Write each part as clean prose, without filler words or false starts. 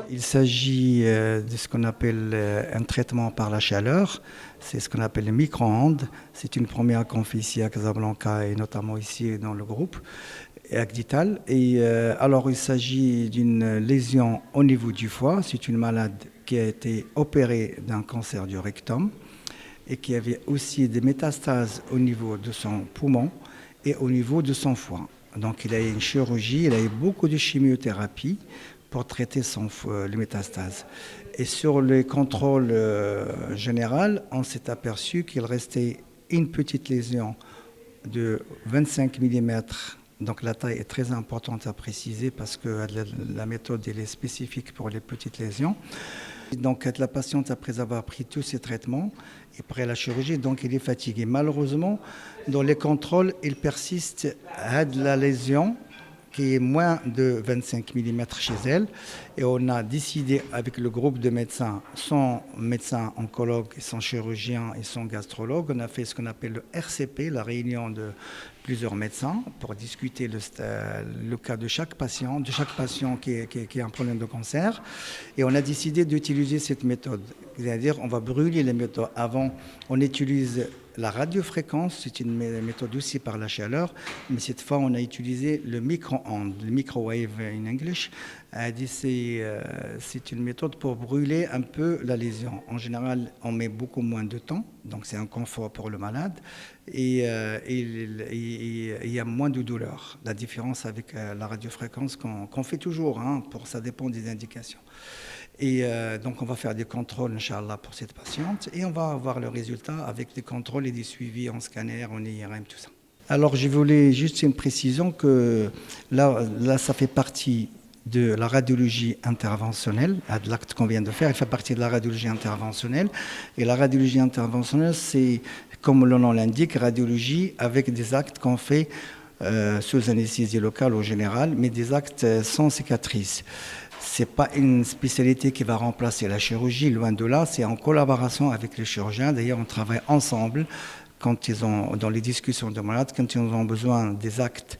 Il s'agit de ce qu'on appelle un traitement par la chaleur. C'est ce qu'on appelle le micro-ondes. C'est une première qu'on fait ici à Casablanca et notamment ici dans le groupe Acdital. Et alors, il s'agit d'une lésion au niveau du foie. C'est une malade qui a été opérée d'un cancer du rectum et qui avait aussi des métastases au niveau de son poumon et au niveau de son foie. Donc, il a eu une chirurgie, il a eu beaucoup de chimiothérapie pour traiter les métastases. Et sur le contrôle général, on s'est aperçu qu'il restait une petite lésion de 25 mm. Donc la taille est très importante à préciser parce que la méthode elle est spécifique pour les petites lésions. Donc la patiente, après avoir pris tous ses traitements, et après la chirurgie, donc il est fatigué. Malheureusement, dans les contrôles, il persiste à de la lésion qui est moins de 25 mm chez elle. Et on a décidé avec le groupe de médecins, son médecin oncologue, son chirurgien et son gastrologue, on a fait ce qu'on appelle le RCP, la réunion de plusieurs médecins, pour discuter le cas de chaque patient qui a un problème de cancer. Et on a décidé d'utiliser cette méthode. C'est-à-dire on va brûler les méthodes. Avant, on utilise la radiofréquence, c'est une méthode aussi par la chaleur, mais cette fois on a utilisé le micro-ondes, le microwave in English. C'est une méthode pour brûler un peu la lésion. En général, on met beaucoup moins de temps, donc c'est un confort pour le malade et il y a moins de douleur. La différence avec la radiofréquence qu'on fait toujours, ça dépend des indications. Et donc, on va faire des contrôles, Inch'Allah, pour cette patiente. Et on va avoir le résultat avec des contrôles et des suivis en scanner, en IRM, tout ça. Alors, je voulais juste une précision que là, ça fait partie de la radiologie interventionnelle, de l'acte qu'on vient de faire. Il fait partie de la radiologie interventionnelle. Et la radiologie interventionnelle, c'est, comme le nom l'indique, radiologie avec des actes qu'on fait sous anesthésie locale au général, mais des actes sans cicatrice. Ce n'est pas une spécialité qui va remplacer la chirurgie, loin de là, c'est en collaboration avec les chirurgiens. D'ailleurs, on travaille ensemble dans les discussions de malades, quand ils ont besoin des actes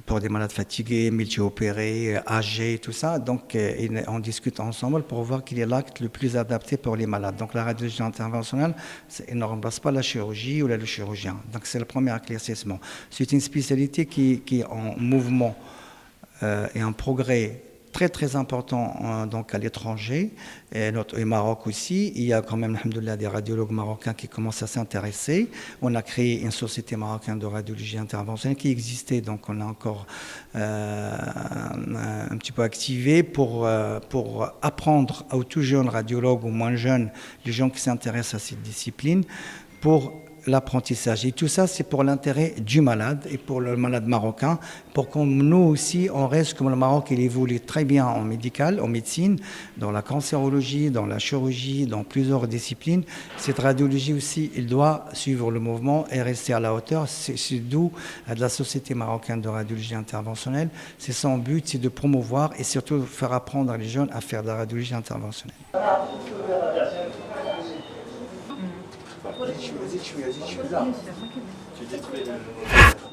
pour des malades fatigués, multi-opérés, âgés, tout ça. Donc, on discute ensemble pour voir quel est l'acte le plus adapté pour les malades. Donc, la radiologie interventionnelle, ne remplace pas la chirurgie ou le chirurgien. Donc, c'est le premier éclaircissement. C'est une spécialité qui est en mouvement et en progrès très très important donc à l'étranger et au Maroc aussi. Il y a quand même, alhamdoulilah, des radiologues marocains qui commencent à s'intéresser. On a créé une société marocaine de radiologie interventionnelle qui existait, donc on a encore un petit peu activé pour apprendre aux tout jeunes radiologues, aux moins jeunes, les gens qui s'intéressent à cette discipline, pour l'apprentissage. Et tout ça, c'est pour l'intérêt du malade et pour le malade marocain, pour que nous aussi, on reste comme le Maroc, il évolue très bien en médical, en médecine, dans la cancérologie, dans la chirurgie, dans plusieurs disciplines. Cette radiologie aussi, il doit suivre le mouvement et rester à la hauteur. C'est d'où de la Société marocaine de radiologie interventionnelle. C'est son but, c'est de promouvoir et surtout faire apprendre les jeunes à faire de la radiologie interventionnelle. زيد شويه زيد شويه زيد شويه لا